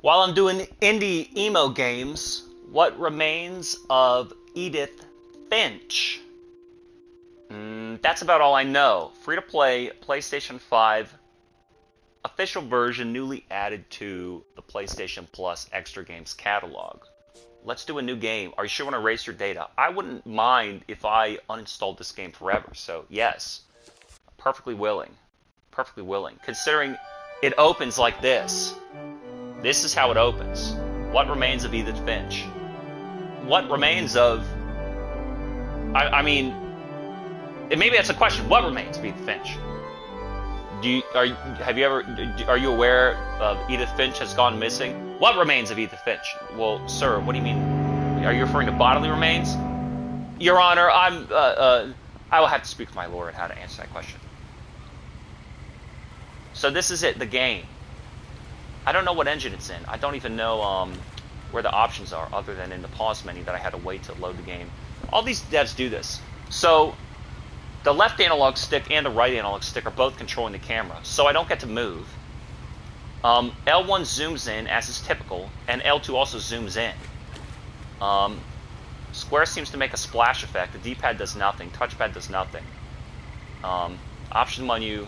While I'm doing indie emo games, what remains of Edith Finch? That's about all I know. Free to play, PlayStation 5 official version newly added to the PlayStation Plus Extra Games catalog. Let's do a new game. Are you sure you want to erase your data? I wouldn't mind if I uninstalled this game forever. So, yes, perfectly willing. Perfectly willing. Considering it opens like this. This is how it opens. What remains of Edith Finch? What remains of... I mean, maybe that's a question. What remains of Edith Finch? Are you aware of Edith Finch has gone missing? What remains of Edith Finch? Well, sir, what do you mean? Are you referring to bodily remains? Your Honor, I will have to speak with my lawyer on how to answer that question. So this is it, the game. I don't know what engine it's in. I don't even know where the options are, other than in the pause menu that I had to wait to load the game. All these devs do this. So the left analog stick and the right analog stick are both controlling the camera, so I don't get to move. L1 zooms in, as is typical, and L2 also zooms in. Square seems to make a splash effect. The D-pad does nothing. Touchpad does nothing. Option menu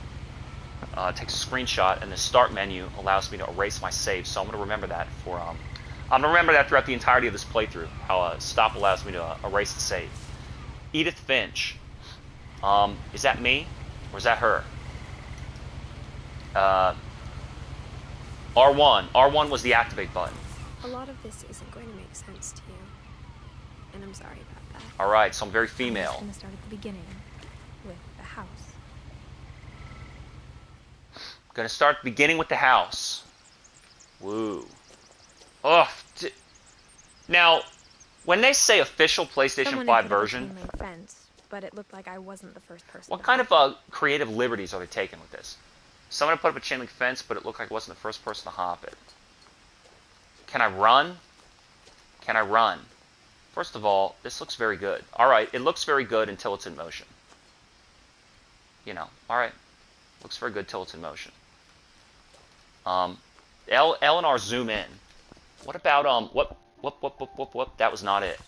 takes a screenshot, and the start menu allows me to erase my save. So I'm going to remember that I'm going to remember that throughout the entirety of this playthrough. How stop allows me to erase the save. Edith Finch. Is that me, or is that her? R1. R1 was the activate button. A lot of this isn't going to make sense to you, and I'm sorry about that. All right, so I'm very female. I'm going to start at the beginning with the house. Going to start beginning with the house. Woo. Ugh. Now, when they say official PlayStation 5 version, my fence, but it looked like I wasn't the first person. What kind of creative liberties are they taking with this? Someone put up a chain link fence, but it looked like I wasn't the first person to hop it. Can I run? Can I run? First of all, this looks very good. All right, it looks very good until it's in motion. You know, all right. Looks very good till it's in motion. L and R zoom in. What about what? That was not it.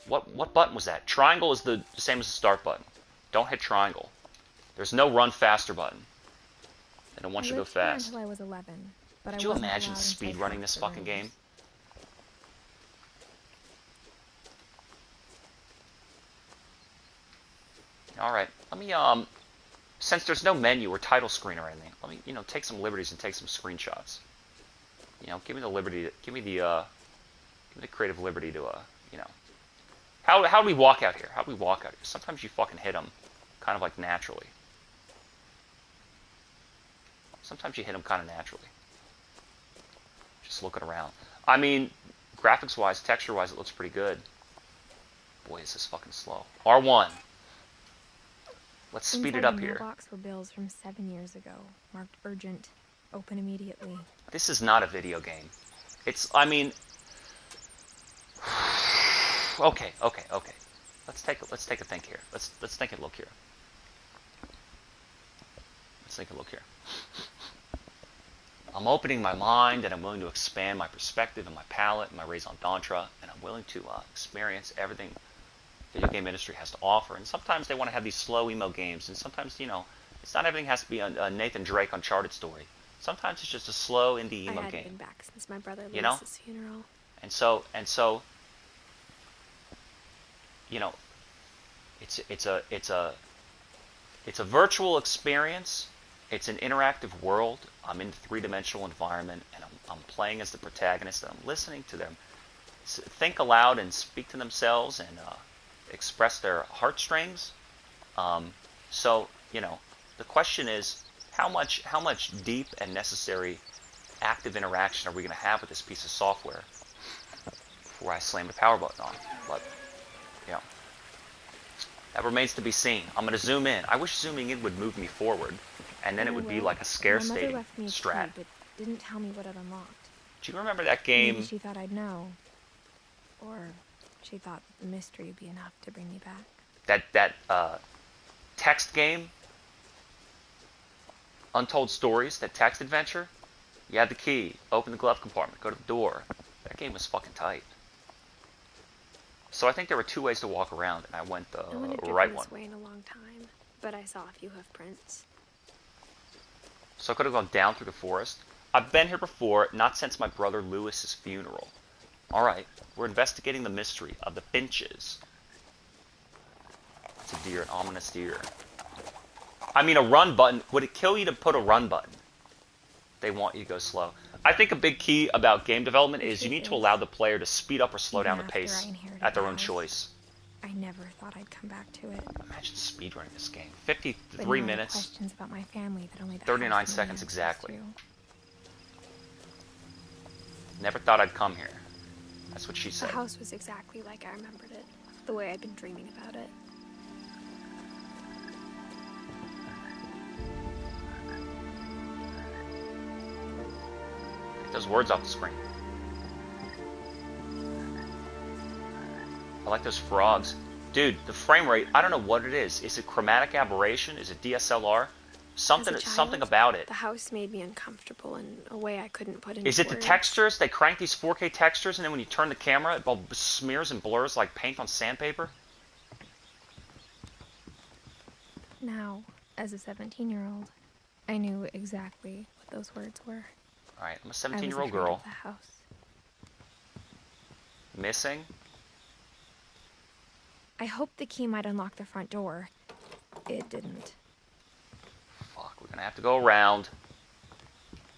What button was that? Triangle is the same as the start button. Don't hit triangle. There's no run faster button. They don't want you to go fast. Until I was 11, but Could you imagine speed running this fucking game? All right, let me since there's no menu or title screen or anything, let me take some liberties and take some screenshots. Give me the liberty, give me the creative liberty to how do we walk out here? How do we walk out here? Sometimes you fucking hit them, kind of like naturally. Sometimes you hit them kind of naturally. Just looking around. I mean, graphics-wise, texture-wise, it looks pretty good. Boy, is this fucking slow. R1. Let's speed it up here. Inside the mailbox were bills from 7 years ago, marked urgent, open immediately. This is not a video game. I mean... Okay. Let's take a think here. Let's think and look here. Let's think and look here. I'm opening my mind, and I'm willing to expand my perspective and my palette and my raison d'etre, and I'm willing to experience everything the video game industry has to offer. And sometimes they want to have these slow emo games, and sometimes, it's not everything has to be a Nathan Drake Uncharted story. Sometimes it's just a slow indie emo game. I hadn't been back since my brother Lewis's funeral. And so, it's a virtual experience. It's an interactive world. I'm in a three-dimensional environment, and I'm playing as the protagonist, and I'm listening to them think aloud and speak to themselves and express their heartstrings. So, the question is, how much deep and necessary active interaction are we going to have with this piece of software before I slam the power button on? But, that remains to be seen. I'm going to zoom in. I wish zooming in would move me forward, and then it would be like a scare stadium strat. My mother left me a key, but didn't tell me what it unlocked. Do you remember that game? Maybe she thought I'd know, or she thought the mystery would be enough to bring me back. That text game, Untold Stories, that text adventure. You had the key. Open the glove compartment. Go to the door. That game was fucking tight. So I think there were 2 ways to walk around, and I went the No one had right driven one. this way in a long time, but I saw a few hoof prints. So I could have gone down through the forest. I've been here before, not since my brother Lewis's funeral. Alright, we're investigating the mystery of the Finches. It's a deer, an ominous deer. I mean, a run button. Would it kill you to put a run button? They want you to go slow. I think a big key about game development is you need to allow the player to speed up or slow down the pace at their own choice. I never thought I'd come back to it. Imagine speedrunning this game. 53 but now minutes. Questions about my family that only the 39 seconds exactly. Never thought I'd come here. That's what she said. The house was exactly like I remembered it. The way I'd been dreaming about it. Get those words off the screen. I like those frogs. Dude, the frame rate, I don't know what it is. Is it chromatic aberration? Is it DSLR? Something about it. The house made me uncomfortable in a way I couldn't put into Is it the words. textures? They crank these 4K textures, and then when you turn the camera, it all smears and blurs like paint on sandpaper? Now, as a 17-year-old, I knew exactly what those words were. Alright, I'm a 17-year-old girl. I was afraid of the house. Missing? I hoped the key might unlock the front door. It didn't. Fuck, we're gonna have to go around.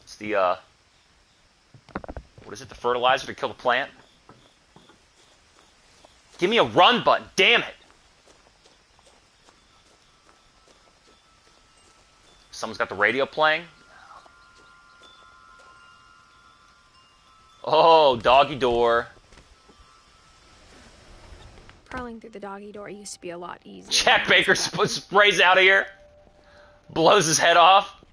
It's the, what is it, the fertilizer to kill the plant? Give me a run button, damn it! Someone's got the radio playing. Oh, doggy door. Crawling through the doggy door used to be a lot easier. Jack Baker sprays out of here. Blows his head off.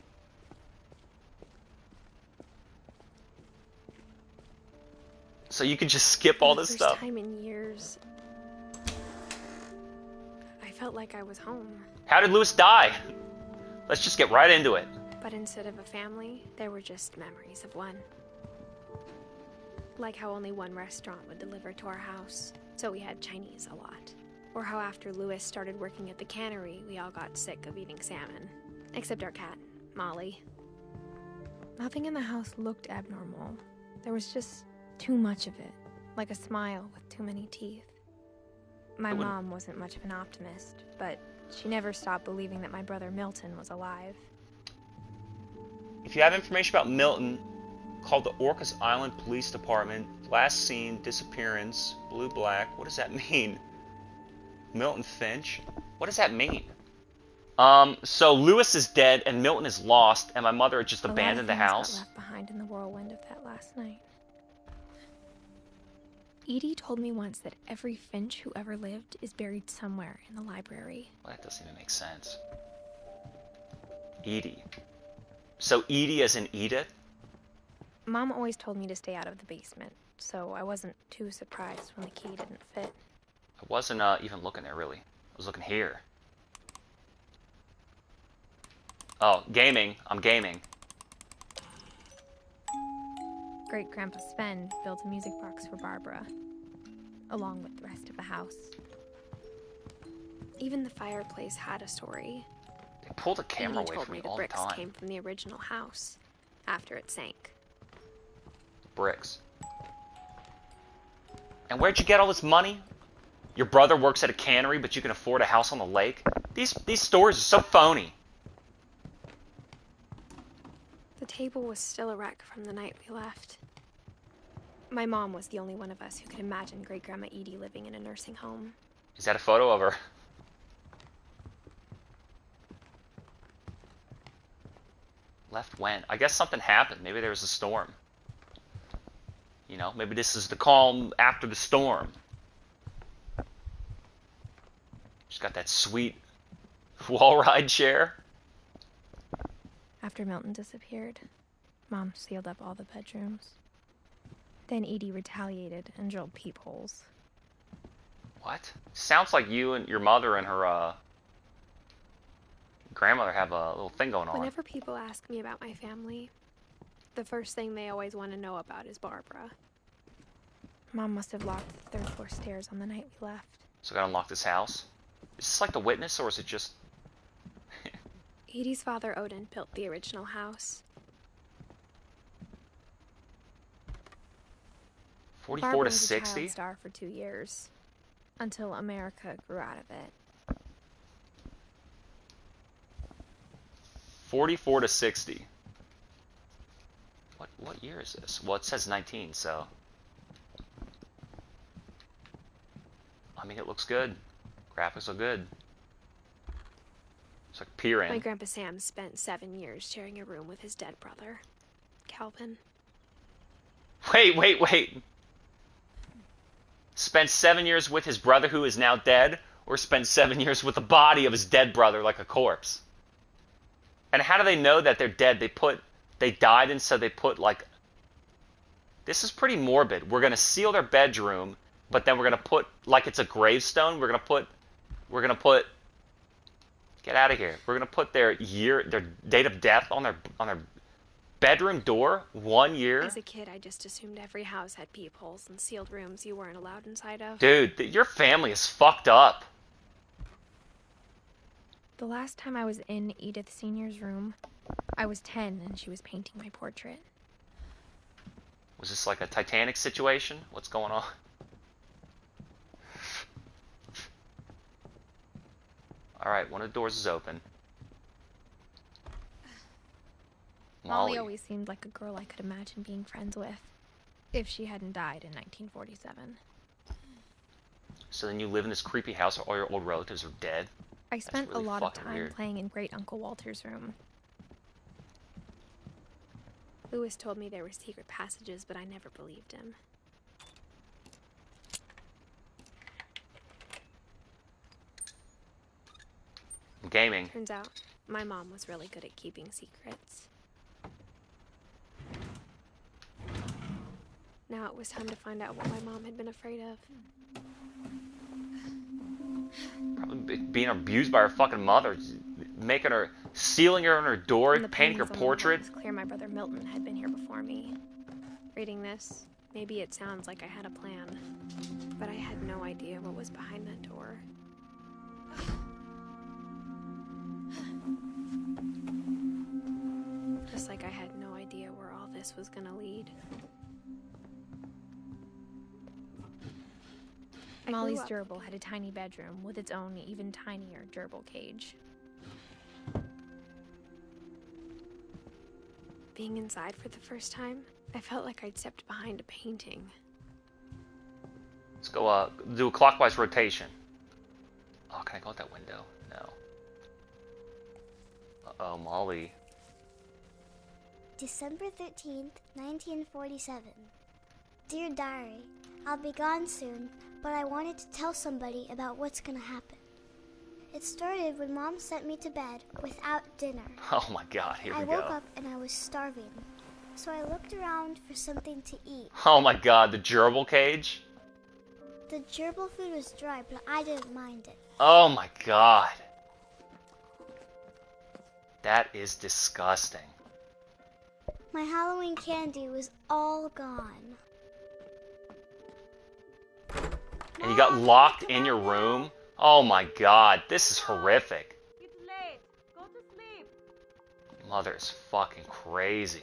So you can just skip all this stuff. For the first time in years, I felt like I was home. How did Lewis die? Let's just get right into it. But instead of a family, there were just memories of one. Like how only one restaurant would deliver to our house, so we had Chinese a lot. Or how after Lewis started working at the cannery, we all got sick of eating salmon. Except our cat, Molly. Nothing in the house looked abnormal. There was just too much of it, like a smile with too many teeth. My mom wasn't much of an optimist, but she never stopped believing that my brother Milton was alive. If you have information about Milton, call the Orcas Island Police Department. Last seen, disappearance, blue-black. What does that mean? Milton Finch? What does that mean? So Lewis is dead and Milton is lost, and my mother had just abandoned the house. Got left behind in the whirlwind of that last night. Edie told me once that every Finch who ever lived is buried somewhere in the library. Well, that doesn't even make sense. Edie. So Edie as in Edith? Mom always told me to stay out of the basement, so I wasn't too surprised when the key didn't fit. I wasn't even looking there, really. I was looking here. Oh, gaming. I'm gaming. Great-Grandpa Sven built a music box for Barbara, along with the rest of the house. Even the fireplace had a story. They pulled the camera away from me all the bricks time. Came from the original house after it sank. Bricks. And where'd you get all this money? Your brother works at a cannery, but you can afford a house on the lake? These stories are so phony. The table was still a wreck from the night we left. My mom was the only one of us who could imagine Great-Grandma Edie living in a nursing home. Is that a photo of her? Left when? I guess something happened. Maybe there was a storm. You know, maybe this is the calm after the storm. She's got that sweet wall ride chair. After Milton disappeared, Mom sealed up all the bedrooms. Then Edie retaliated and drilled peepholes. What? Sounds like you and your mother and her grandmother have a little thing going on. Whenever people ask me about my family, The first thing they always want to know about is Barbara. Mom must have locked the third floor stairs on the night we left. So I gotta unlock this house? Is this like The Witness, or is it just... Edie's father, Odin, built the original house. 44 Barbara to was a 60? child star for 2 years, until America grew out of it. 44 to 60. What year is this? Well, it says 19, so... I mean, it looks good. Graphics look good. It's like peer in. My Grandpa Sam spent 7 years sharing a room with his dead brother, Calvin. Wait. Spent 7 years with his brother who is now dead, or spent 7 years with the body of his dead brother like a corpse? And how do they know that they're dead? They died, and so they put like... This is pretty morbid. We're gonna seal their bedroom, but then we're gonna put, like it's a gravestone, we're gonna put get out of here. We're gonna put their date of death on their bedroom door. 1 year. As a kid, I just assumed every house had peepholes and sealed rooms you weren't allowed inside of. Dude, your family is fucked up. The last time I was in Edith Sr.'s room, I was 10 and she was painting my portrait. Was this like a Titanic situation? What's going on? Alright, one of the doors is open. Molly always seemed like a girl I could imagine being friends with, if she hadn't died in 1947. So then you live in this creepy house where all your old relatives are dead? I spent really a lot of time weird. playing in Great Uncle Walter's room. Lewis told me there were secret passages, but I never believed him. Gaming. Turns out, my mom was really good at keeping secrets. Now it was time to find out what my mom had been afraid of. Probably being abused by her fucking mother, sealing her in her door, And the painting her paintings on the wall, portrait. It was clear my brother Milton had been here before me. Reading this, maybe it sounds like I had a plan, but I had no idea what was behind that door. Just like I had no idea where all this was gonna lead. Molly's gerbil had a tiny bedroom with its own even tinier gerbil cage. Being inside for the first time, I felt like I'd stepped behind a painting. Let's go do a clockwise rotation. Oh, can I go out that window? No. Uh-oh, Molly. December 13th, 1947. Dear Diary, I'll be gone soon, but I wanted to tell somebody about what's gonna happen. It started when Mom sent me to bed without dinner. Oh my god, here we I go. woke up and I was starving, so I looked around for something to eat. Oh my god, the gerbil cage? The gerbil food was dry, but I didn't mind it. Oh my god. That is disgusting. My Halloween candy was all gone. And you got locked in your room? Oh my god, this is horrific. It's late. Go to sleep. Mother is fucking crazy.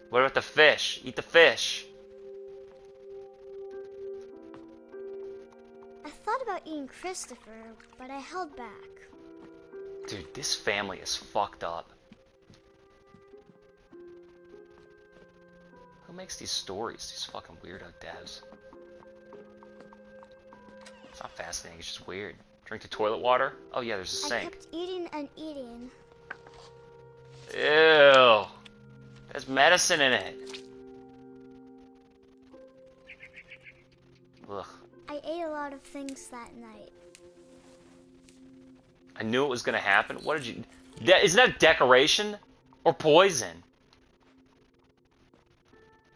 What about the fish? Eat the fish. I thought about eating Christopher, but I held back. Dude, this family is fucked up. Who makes these stories? These fucking weirdo devs. It's not fascinating, it's just weird. Drink the toilet water? Oh yeah, there's a I sink. kept eating and eating. Ew. There's medicine in it. Ugh. I ate a lot of things that night. I knew it was gonna happen. What did you... Isn't that decoration? Or poison?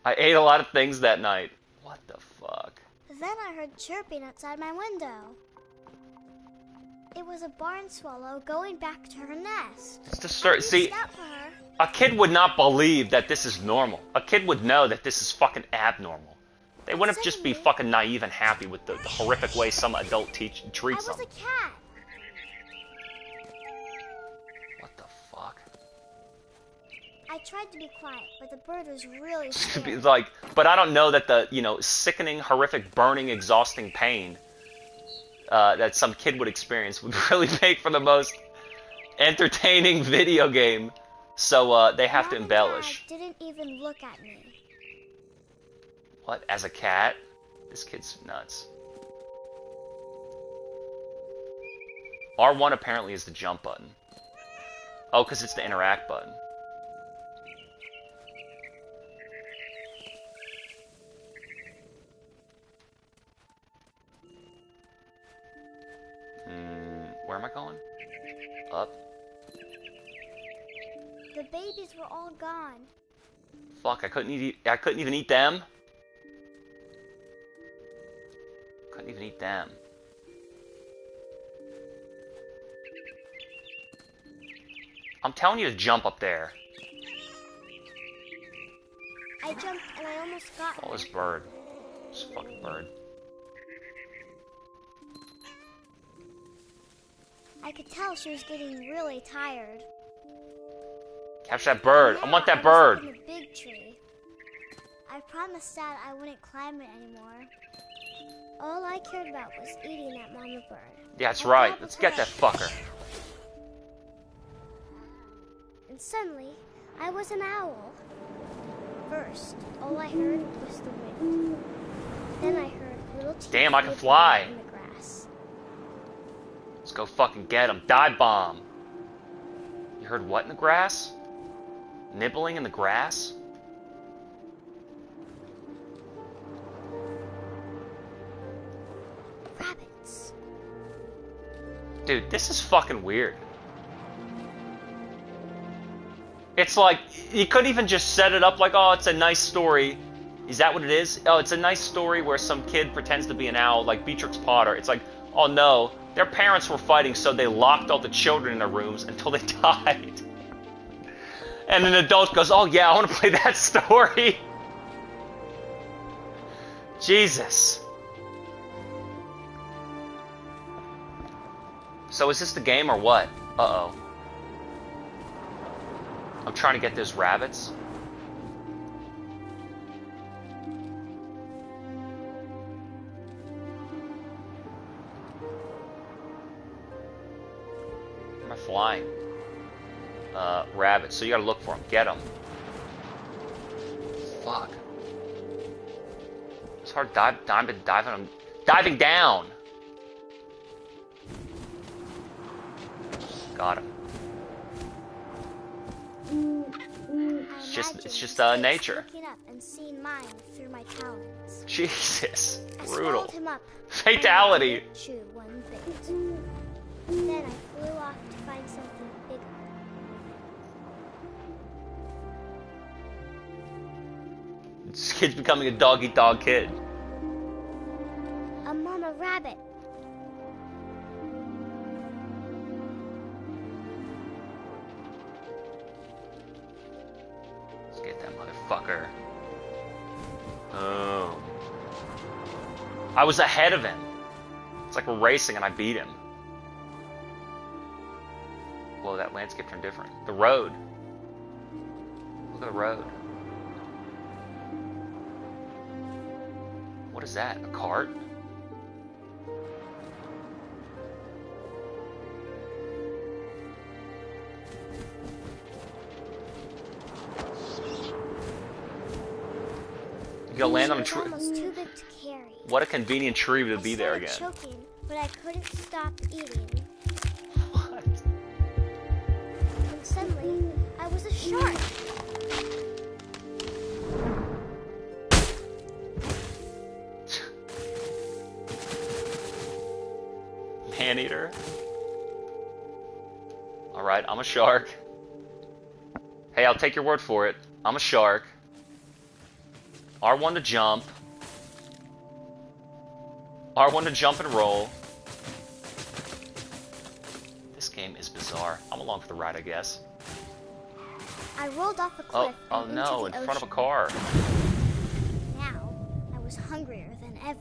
I ate a lot of things that night. What the fuck? Then I heard chirping outside my window. It was a barn swallow going back to her nest. It's to start... I See... reached out for her, A kid would not believe that this is normal. A kid would know that this is fucking abnormal. They wouldn't just be fucking naive and happy with the horrific way some adult treats them. I was a cat. What the fuck? I tried to be quiet, but the bird was really scared. Like, but I don't know that the, sickening, horrific, burning, exhausting pain that some kid would experience would really make for the most entertaining video game. So they have to embellish. Mom and Dad didn't even look at me. What? As a cat? This kid's nuts. R1 apparently is the jump button. Oh, because it's the interact button. Where am I going? Up. The babies were all gone. Fuck, I couldn't even eat them. Couldn't even eat them. I'm telling you to jump up there. I jumped and I almost got her. Oh, this bird. This fucking bird. I could tell she was getting really tired. Catch that bird. I want that bird. I was up in a big tree. I promised Dad I wouldn't climb it anymore. All I cared about was eating that mama bird. Yeah, that's right. Let's get that fucker. And suddenly, I was an owl. First, all I heard was the wind. Then I heard little teeth. Damn, I can fly. In the grass. Let's go fucking get him. Dive bomb. You heard what in the grass? Nibbling in the grass? Rabbits. Dude, this is fucking weird. It's like, you couldn't even just set it up like, oh, it's a nice story. Is that what it is? Oh, it's a nice story where some kid pretends to be an owl, like Beatrix Potter. It's like, oh no, their parents were fighting, so they locked all the children in their rooms until they died. And an adult goes, oh yeah, I want to play that story. Jesus. So is this the game or what? Uh-oh. I'm trying to get those rabbits. Where am I flying? Rabbits. So you gotta look for them. Get them. Fuck. It's hard diving down. Got him. It's just nature. Looking up and seeing mine through my talons. Jesus, I brutal. swallowed him up. Fatality. And I didn't chew one bit. Then I flew off to find something bigger. This kid's becoming a dog-eat-dog kid. A mama rabbit. Let's get that motherfucker. Oh. I was ahead of him. It's like we're racing and I beat him. Whoa, that landscape turned different. The road. Look at the road. What is that? A cart? You gotta land on a tree. Almost too big to carry. What a convenient tree to be there I again. started choking, but I couldn't stop eating. What? And suddenly, I was a shark. Man-eater. Alright, I'm a shark. Hey, I'll take your word for it. I'm a shark. R1 to jump. R1 to jump and roll. This game is bizarre. I'm along for the ride, I guess. I rolled off a cliff Oh and no, into in the front of a ocean. car. Now, I was hungrier than ever.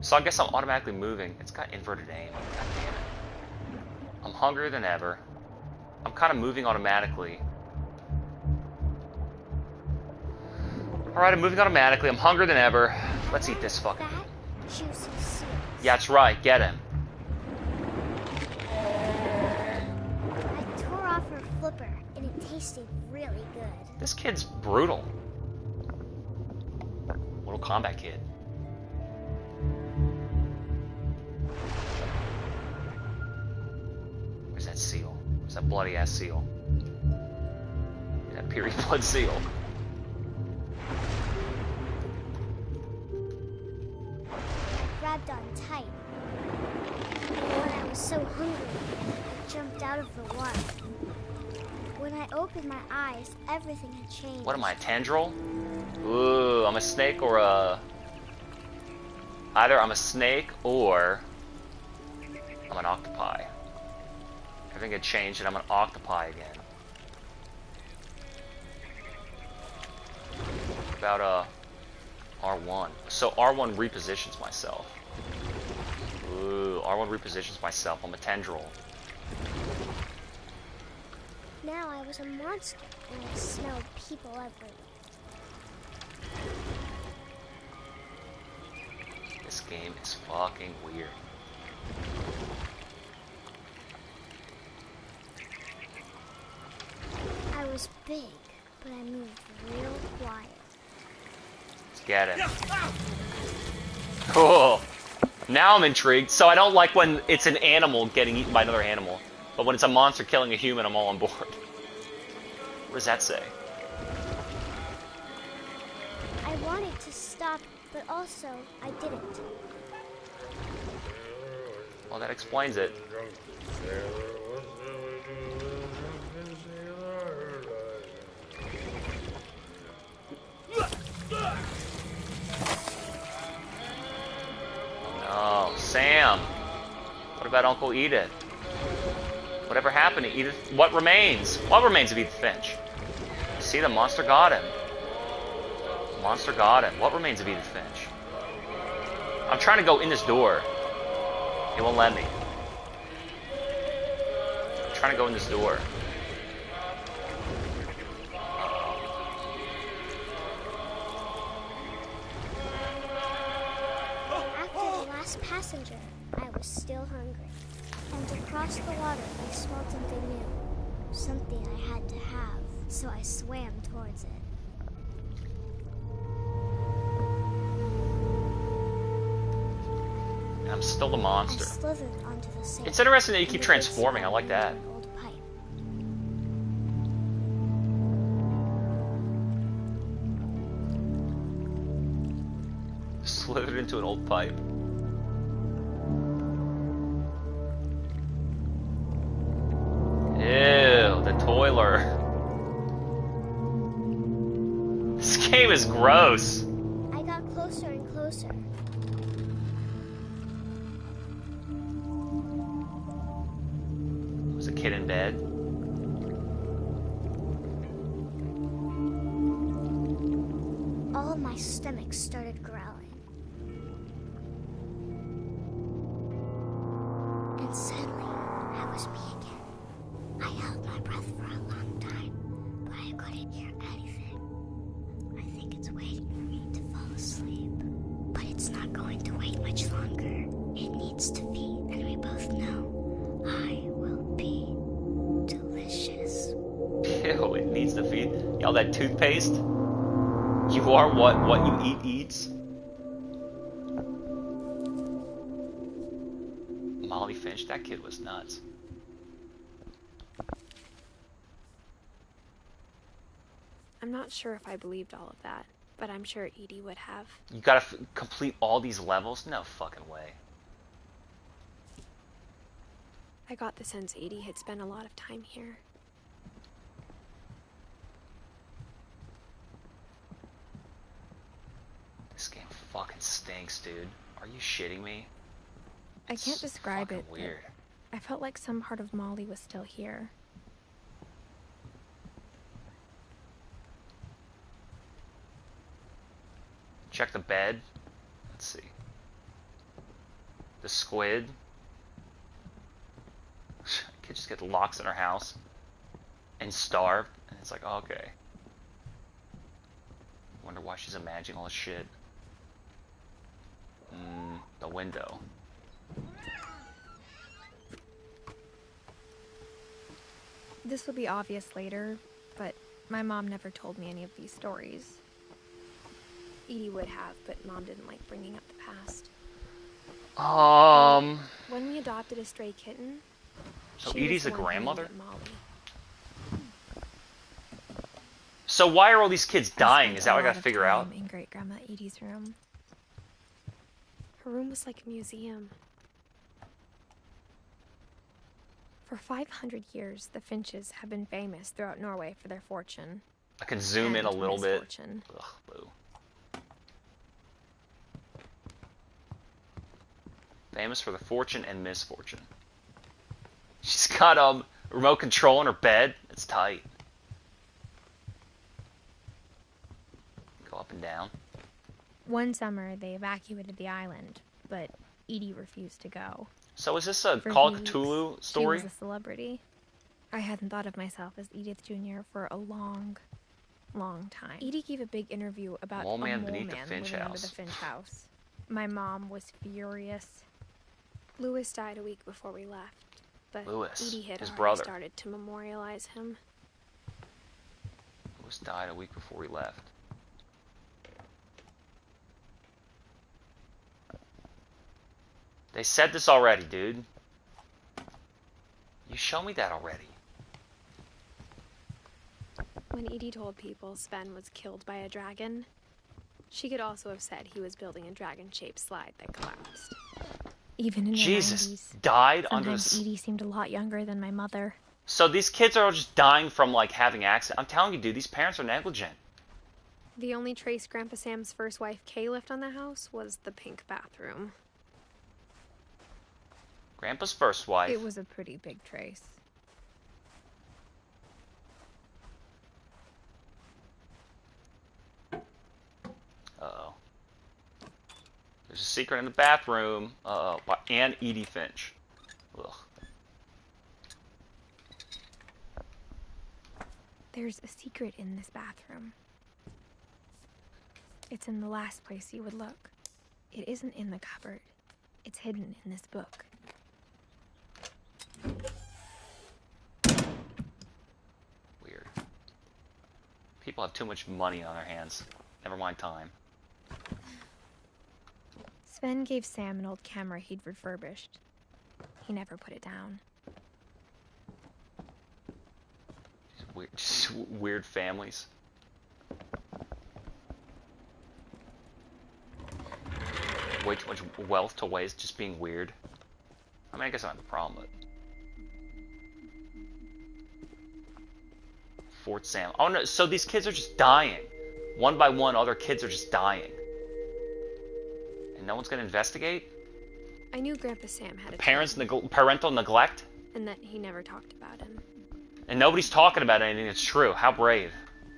So I guess I'm automatically moving. It's got inverted aim. God damn it. I'm hungrier than ever. I'm kind of moving automatically. Alright, I'm moving automatically. I'm hungrier than ever. Let's eat this fucking... That juicy seal. Yeah, that's right. Get him. I tore off her flipper, and it tasted really good. This kid's brutal. Little combat kid. Where's that seal? Where's that bloody ass seal? That period blood seal. I grabbed on tight. And when I was so hungry, I jumped out of the water. When I opened my eyes, everything had changed. What am I, a tendril? Ooh, I'm a snake or a... Either I'm a snake or I'm an octopi. Everything had changed and I'm an octopi again. What about R1? So R1 repositions myself. Ooh, R1 repositions myself. I'm a tendril. Now I was a monster, and I smelled people everywhere. This game is fucking weird. I was big, but I moved real quiet. Let's get it. Cool. Now I'm intrigued. So I don't like when it's an animal getting eaten by another animal. But when it's a monster killing a human, I'm all on board. What does that say? I wanted to stop, but also I didn't. Well, that explains it. Oh, Sam. What about Uncle Edith? Whatever happened to Edith? What remains? What remains of Edith Finch? See, the monster got him. The monster got him. What remains of Edith Finch? I'm trying to go in this door. It won't let me. I'm trying to go in this door. After the last passenger, I was still hungry. And across the water, I smelled something new. Something I had to have, so I swam towards it. And I'm still the I monster. slithered onto the sand. It's interesting that you and keep began transforming. I like that. smelling an old pipe. Slithered into an old pipe. Ew, the toiler. This game is gross. I got closer and closer. Was a kid in bed? All of my stomach started growling. And suddenly, I was me again. I held my breath for a long time, but I couldn't hear anything. I think it's waiting for me to fall asleep. But it's not going to wait much longer. It needs to feed, and we both know I will be delicious. Ew, it needs to feed. Y'all, that toothpaste? You are what you eat eats. Molly Finch, that kid was nuts. I'm not sure if I believed all of that, but I'm sure Edie would have. You gotta complete all these levels? No fucking way. I got the sense Edie had spent a lot of time here. This game fucking stinks, dude. Are you shitting me? I can't It's describe fucking it. But weird. I felt like some part of Molly was still here. Check the bed. Let's see. The squid. Could just get locks in her house and starve, and it's like, oh, okay. Wonder why she's imagining all this shit. The window. This will be obvious later, but my mom never told me any of these stories. Edie would have, but Mom didn't like bringing up the past. When we adopted a stray kitten, so she Edie's was a the one who grandmother? named it Molly. So why are all these kids dying? spent Is that what I a lot gotta of figure out? time in Great Grandma Edie's room. Her room was like a museum. For 500 years, the Finches have been famous throughout Norway for their fortune. I can zoom in a and little bit. misfortune. Ugh, boo. Famous for the fortune and misfortune. She's got a remote control in her bed. It's tight. Go up and down. One summer, they evacuated the island, but Edie refused to go. So is this a For Call of weeks, Cthulhu story? She was a celebrity. I hadn't thought of myself as Edith Jr. for a long time. Edie gave a big interview about Mole a man mole beneath the man Finch living under house. the Finch house. My mom was furious. Louis died a week before we left, but Louis, Edie had his already brother. started to memorialize him. Louis died a week before we left. They said this already, dude. You show me that already. When Edie told people Sven was killed by a dragon, she could also have said he was building a dragon-shaped slide that collapsed. Even in the Jesus, 90s, died under the... sometimes Edie seemed a lot younger than my mother. So these kids are all just dying from, like, having accidents. I'm telling you, dude, these parents are negligent. The only trace Grandpa Sam's first wife, Kay, left on the house was the pink bathroom. Grandpa's first wife. It was a pretty big trace. Uh-oh. There's a secret in the bathroom. Uh-oh. By and Edie Finch. Ugh. There's a secret in this bathroom. It's in the last place you would look. It isn't in the cupboard. It's hidden in this book. Weird. People have too much money on their hands. Never mind time. Sven gave Sam an old camera he'd refurbished. He never put it down. Just weird families. Way too much wealth to waste just being weird. I mean, I guess I don't have a problem with it. Fort Sam. Oh no, so these kids are just dying. One by one, other kids are just dying. And no one's gonna investigate? I knew Grandpa Sam had a Parental neglect? and that he never talked about him. And nobody's talking about anything that's true. How brave.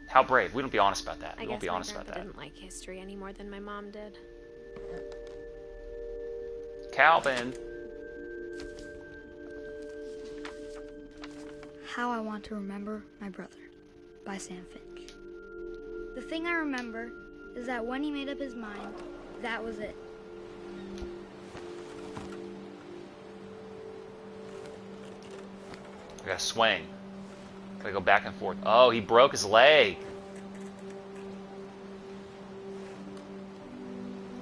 How brave. We don't be honest about that. I We guess won't be my honest about grandpa that. didn't like history any more than my mom did. Calvin. How I Want to Remember My Brother by Sam Finch. The thing I remember is that when he made up his mind, that was it. I gotta swing. Gotta go back and forth. Oh, he broke his leg.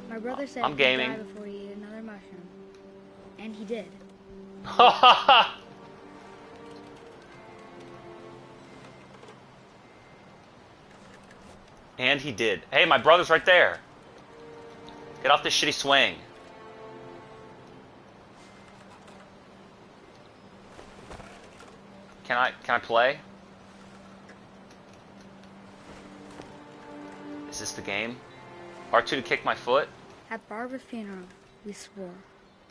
My brother said I'm he'd gaming. die before he ate another mushroom. And he did. And he did. Hey, my brother's right there. Get off this shitty swing. Can I play? Is this the game? R2 to kick my foot? At Barbara's funeral, we swore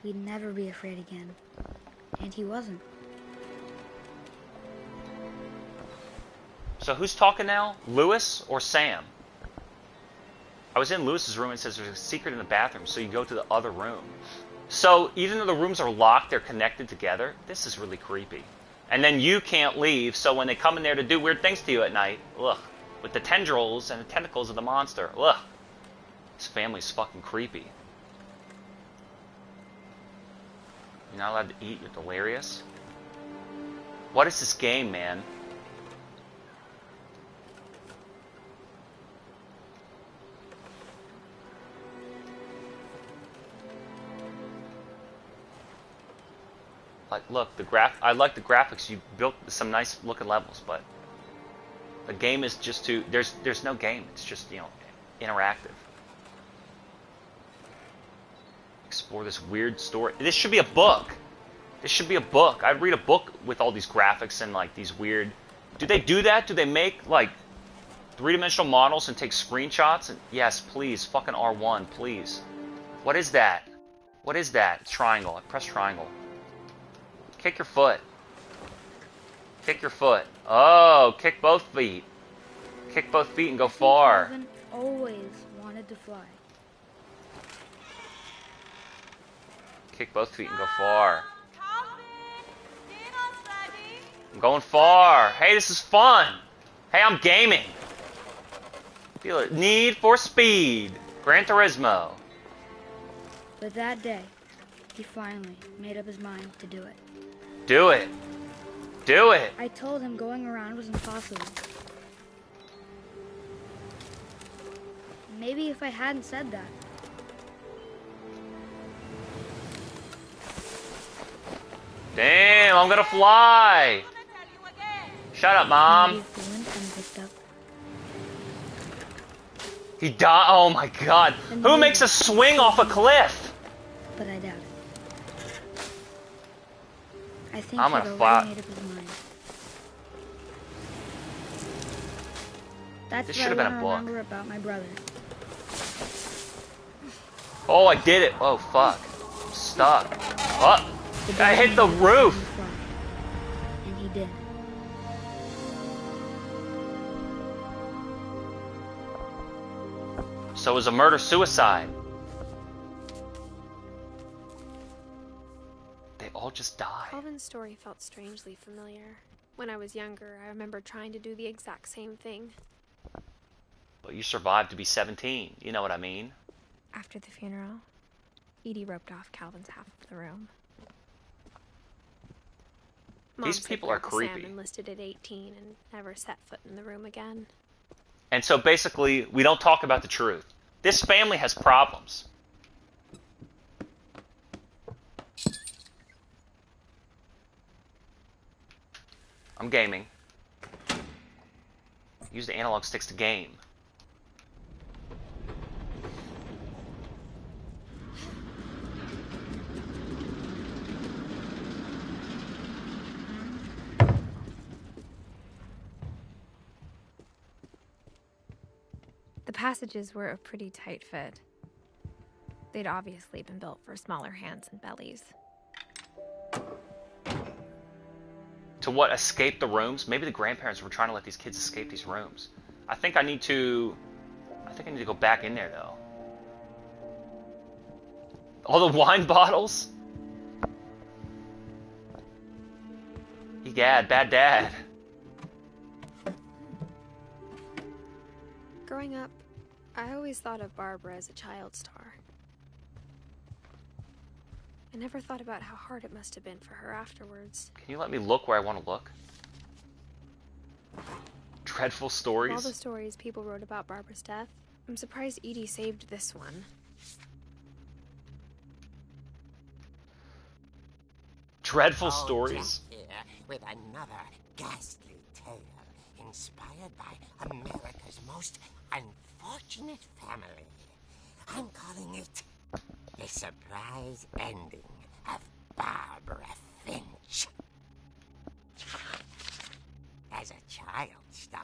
we'd never be afraid again. and he wasn't. So who's talking now? Lewis or Sam? I was in Lewis's room and it says there's a secret in the bathroom, so you go to the other room. So even though the rooms are locked, they're connected together. This is really creepy. And then you can't leave, so when they come in there to do weird things to you at night, ugh, with the tendrils and the tentacles of the monster, ugh. This family's fucking creepy. You're not allowed to eat, you're delirious. What is this game, man? Like, look, I like the graphics. You built some nice looking levels, but the game is just too. There's no game. It's just, you know, interactive. Explore this weird story. This should be a book. This should be a book. I'd read a book with all these graphics and like these weird. Do they do that? Do they make like three-dimensional models and take screenshots? And yes, please, fucking R1, please. What is that? What is that? Triangle. I press triangle. Kick your foot. Kick your foot. Oh, kick both feet. Kick both feet and go far. Calvin always wanted to fly. Kick both feet and go far. Calvin, dinner's ready. I'm going far. Hey, this is fun. Hey, I'm gaming. Feel it. Need for Speed. Gran Turismo. But that day, he finally made up his mind to do it. Do it. Do it. I told him going around was impossible. Maybe if I hadn't said that. Damn, I'm gonna fly. I'm gonna tell you again. Shut up, Maybe Mom. if the wind hadn't picked up. He died. Oh my God. Who makes a swing off a cliff? But I doubt it. I think I'm he'd gonna already fly. made up his mind. That's This what should I have been a want to book. remember about my brother. Oh, I did it. Oh, fuck. I'm stuck. Oh, I hit the roof. And he did. So it was a murder-suicide. They all just died. Calvin's story felt strangely familiar. When I was younger, I remember trying to do the exact same thing. But you survived to be 17. You know what I mean? After the funeral, Edie roped off Calvin's half of the room. Mom These said people are Grandpa Sam creepy. enlisted at 18 and never set foot in the room again. And so basically, we don't talk about the truth. This family has problems. I'm gaming. Use the analog sticks to game. The passages were a pretty tight fit. They'd obviously been built for smaller hands and bellies. To what? Escape the rooms? Maybe the grandparents were trying to let these kids escape these rooms. I think I need to go back in there though. All the wine bottles? Egad, bad dad. Growing up, I always thought of Barbara as a child star. I never thought about how hard it must have been for her afterwards. Can you let me look where I want to look? Dreadful Of all stories. the stories people wrote about Barbara's death, I'm surprised Edie saved this one. Dreadful Oh, stories. Jack here with another ghastly tale inspired by America's most unfortunate family. I'm calling it The Surprise Ending of Barbara Finch. As a child star,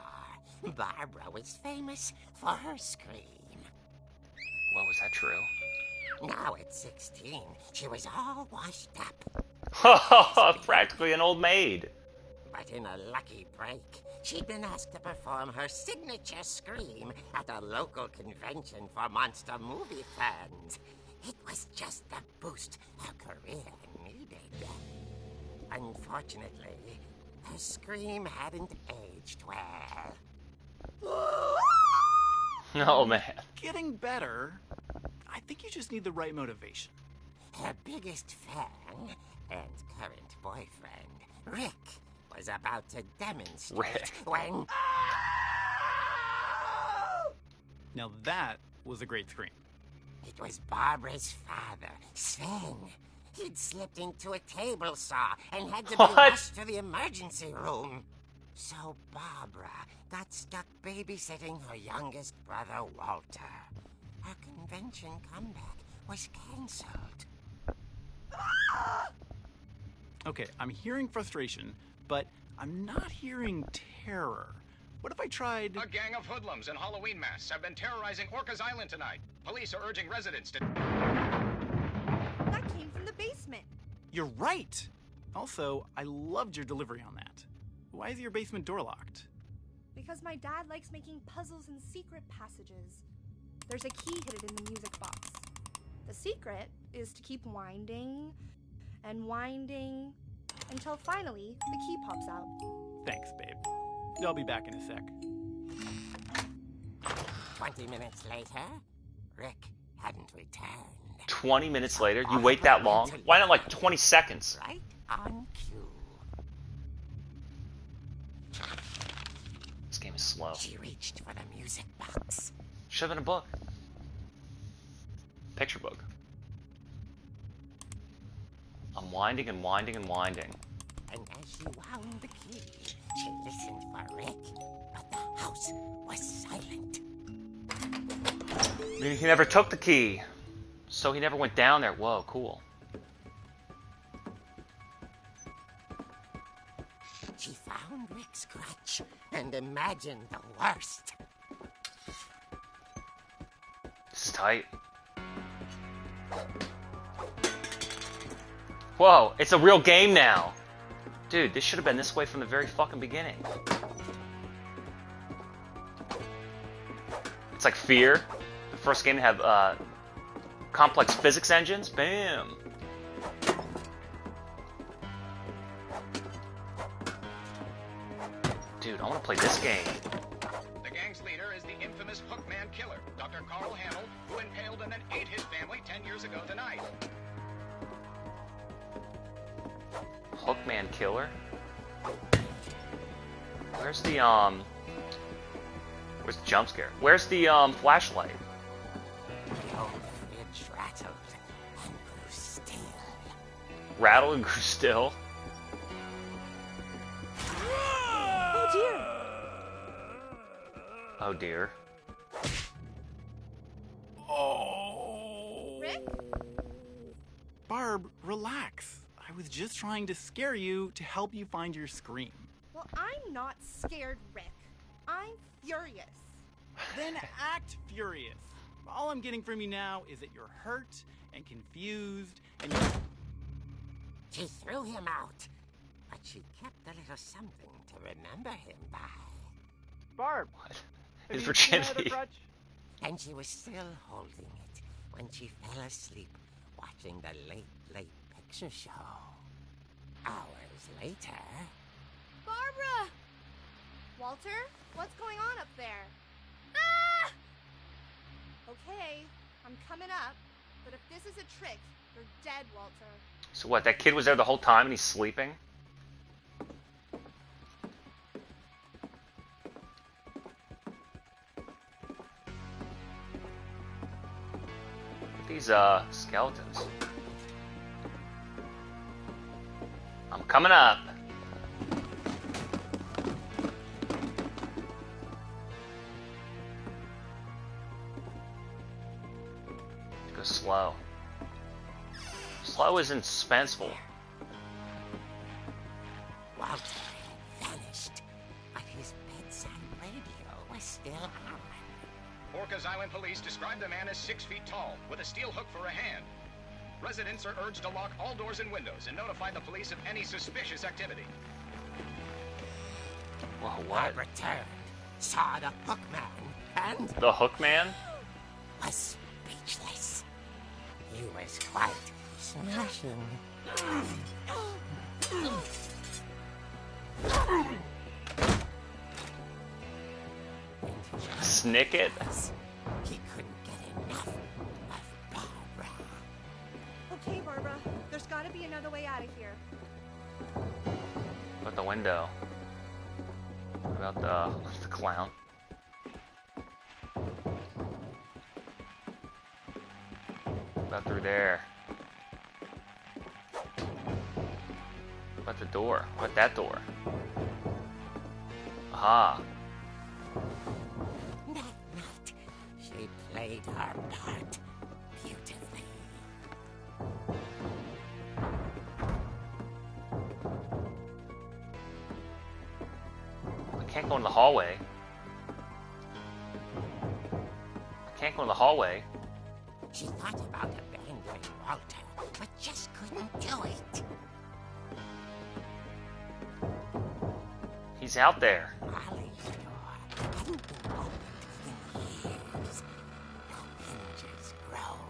Barbara was famous for her scream. Whoa, was that true? Now at 16, she was all washed up. Practically an old maid. But in a lucky break, she'd been asked to perform her signature scream at a local convention for monster movie fans. It was just the boost her career needed. Unfortunately, her scream hadn't aged well. Oh, man. Getting better. I think you just need the right motivation. Her biggest fan and current boyfriend, Rick, was about to demonstrate Rick. when... Now that was a great scream. It was Barbara's father, Sven. He'd slipped into a table saw and had to be What? rushed to the emergency room. So Barbara got stuck babysitting her youngest brother, Walter. Her convention comeback was cancelled. Okay, I'm hearing frustration, but I'm not hearing terror. What if I tried... A gang of hoodlums in Halloween masks have been terrorizing Orcas Island tonight. Police are urging residents to... That came from the basement. You're right! Also, I loved your delivery on that. Why is your basement door locked? Because my dad likes making puzzles and secret passages. There's a key hidden in the music box. The secret is to keep winding and winding until finally the key pops out. Thanks, babe. I'll be back in a sec. 20 minutes later, Rick hadn't returned. 20 minutes later? You wait that long? Why not like 20 seconds? Right on cue. This game is slow. She reached for the music box. Should have been a book. Picture book. I'm winding and winding and winding. And as she wound the key, she listened for Rick, but the house was silent. He never took the key, so he never went down there. Whoa, cool. She found Rick's crutch and imagined the worst. This is tight. Whoa, it's a real game now. Dude, this should have been this way from the very fucking beginning. It's like Fear, the first game to have complex physics engines. Bam. Dude, I want to play this game. The gang's leader is the infamous Hookman killer, Dr. Carl Hamill, who impaled and then ate his family 10 years ago tonight. Hookman killer? Where's the jump scare? Where's the flashlight? The old fridge rattled and grew still. Rattle and grew still? Oh dear! Oh dear. Oh! Rick? Barb, relax. I was just trying to scare you to help you find your scream. Well, I'm not scared, Rick. I'm furious. Then act furious. All I'm getting from you now is that you're hurt and confused and you're... She threw him out, but she kept a little something to remember him by. Barb! His virginity. And she was still holding it when she fell asleep watching the late picture show. Hours later... Barbara! Walter, what's going on up there? Ah! Okay, I'm coming up, but if this is a trick, you're dead, Walter. So what, that kid was there the whole time and he's sleeping? Look at these skeletons. I'm coming up. Go slow. Slow isn't suspenseful. Walter vanished, but his bedside radio was still on. Orcas Island police described the man as 6 feet tall, with a steel hook for a hand. Residents are urged to lock all doors and windows and notify the police of any suspicious activity. Whoa, I what? returned, saw the Hookman, and The Hookman? was speechless. He was quite smashing. Snicket? He couldn't get enough of Barbara. Okay, Barbara. There's got to be another way out of here. What about the window? What about the clown? What about through there? What about the door? What about that door? Aha. That night, she played her part beautifully. I can't go in the hallway. I can't go in the hallway. She thought about abandoning Walter, but just couldn't do it. He's out there. Molly's door hadn't been opened in years. The hinges grown.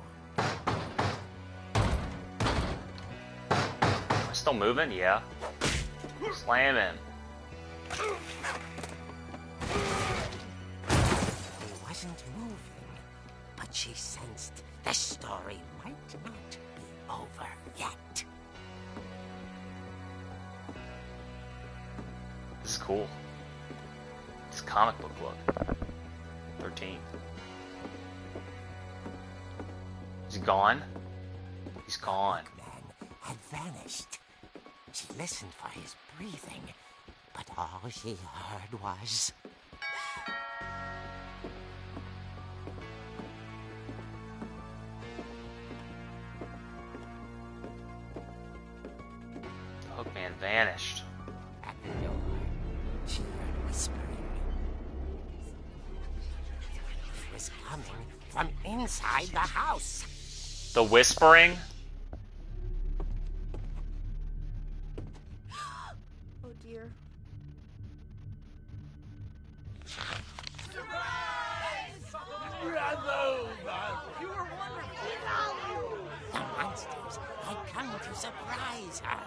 Am I still moving? Yeah. Slam him. He wasn't moving, but she sensed the story might not be over yet. This is cool. This comic book look. 13. He's gone. He's gone. Man had vanished. She listened for his breathing, but all she heard was... The Hookman vanished. At the door, she heard whispering. It was coming from inside the house. The whispering? Oh dear. The monsters had come to surprise her.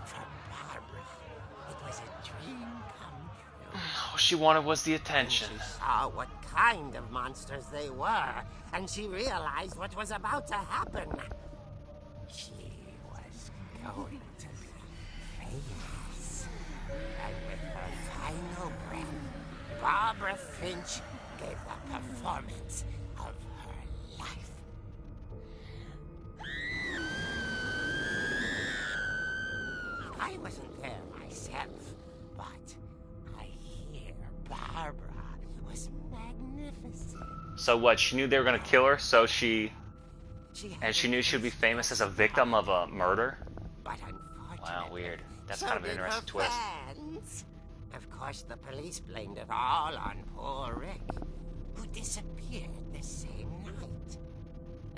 For Barbara, it was a dream come true. All she wanted was the attention. She saw what kind of monsters they were, and she realized what was about to happen. She was going to be famous. And with her final breath, Barbara Finch gave the performance of her life. I wasn't there myself, but I hear Barbara was magnificent. So what? She knew they were gonna kill her, so she had knew she'd be famous as a victim of a murder? But unfortunately, Wow, weird. That's so kind of an did her interesting twist. fans. Of course, the police blamed it all on poor Rick, who disappeared the same night.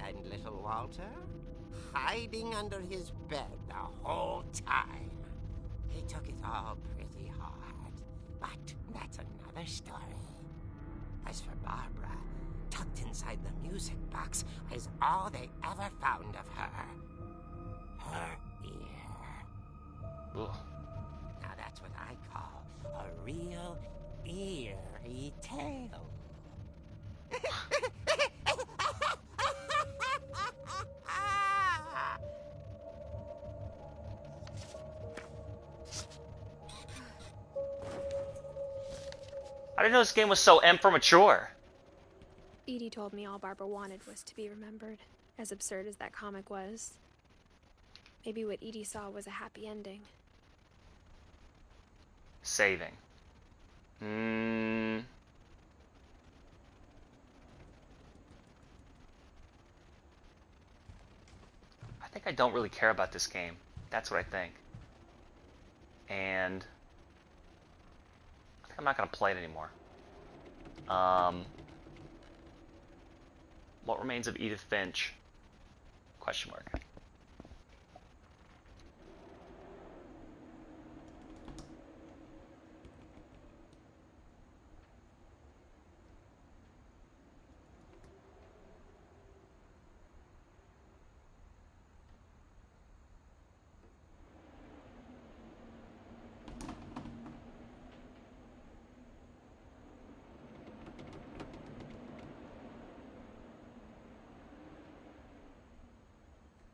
And little Walter, hiding under his bed the whole time. He took it all pretty hard, but that's another story. As for Barbara, tucked inside the music box is all they ever found of her. Her ear. Ugh. Now that's what I call a real eerie tale. I didn't know this game was so M for mature. Edie told me all Barbara wanted was to be remembered, as absurd as that comic was. Maybe what Edie saw was a happy ending. Saving. I think I don't really care about this game. That's what I think. And I think I'm not going to play it anymore. What remains of Edith Finch? Question mark.